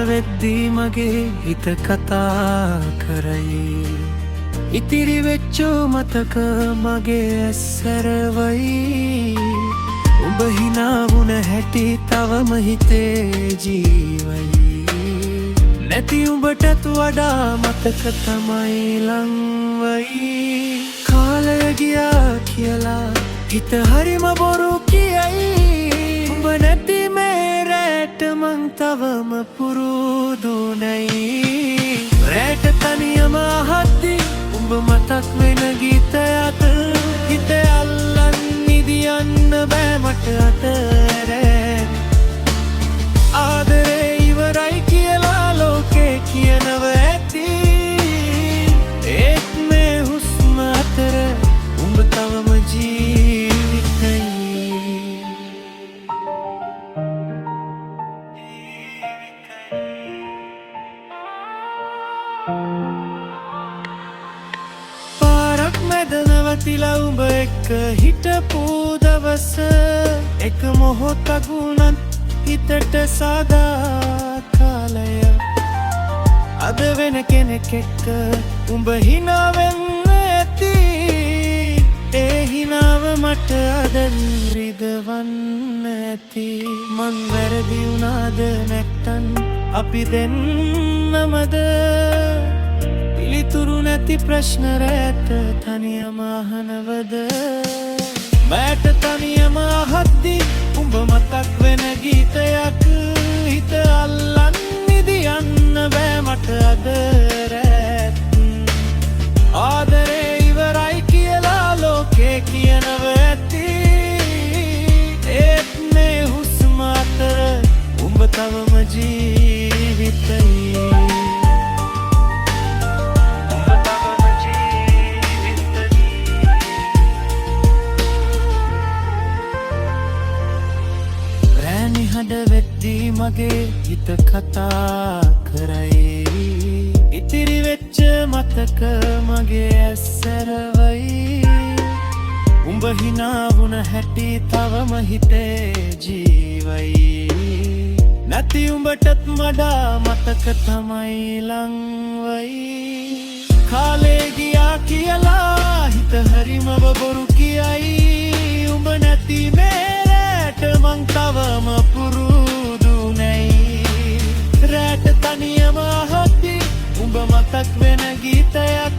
වෙද්දී මගේ හිත කතා කරයි. ඉතිරි වෙච්ච මතක මගේ ඇස්සරවයි. උඹ හිනා වුණ හැටි තවම හිතේ ජීවයි. නැති උඹටත් වඩා මතක තමයි ලංවයි. කාලය ගියා කියලා හිත හරිම බොරු කියයි. උඹ නැති මේ රැට මං තවම පුරුදු නැයි. රැට තනියම අහද්දි උඹ මතක් වෙන ගීතයක්. හිත අල්ලන් නිදියන්න බෑ මට අතරේ. ආදරේ ඉවරයි කියලා ලෝකේ කියනව ඇති. ඒත් මේ හුස්ම අතර උඹ තවම ජීවිතයි. පාරක් මැද නවතිලා උඹ එක්ක හිටපු දවස. එක මොහොතක් වුණත් හිතට සාදා කාලය. අද වෙන කෙනෙක් එක්ක උඹ හිනා වෙන්න ඇති. ඒ හිනාව මට අද රිදවන්න ඇති. මං වැරදි වුණාද නැත්තන් අපි දෙන්නමද? පිළිතුරු නැති ප්‍රශ්න රැත තනියම අහනවද? මෑට තනියම අහද්දි උඹ මතක් වෙන ගීතයක්. හිත අල්ලන් නිදියන්න බෑ මට අද රැත්. ආදරේ ඉවරයි කියලා ලෝකේ කියනව ඇති. ඒත් මේ හුස්ම අතර උඹ තවම ජීවිතයි. හඬ වෙද්දී මගේ හිත කතා කරයි. ඉතිරි වෙච්ච මතක මගේ ඇස්සරවයි. උඹ හිනා වුණ හැටි තවම හිතේ ජීවයි. නැති උඹටත් වඩා මතක තමයි ලංවයි. කාලේ ගියා කියලා හිත හරිම බොරු කියයි. උඹ නැති මේ මං තවම පුරුදු නැයි. රැට තනියම අහද්දි උඹ මතක් වෙන ගීතයක්.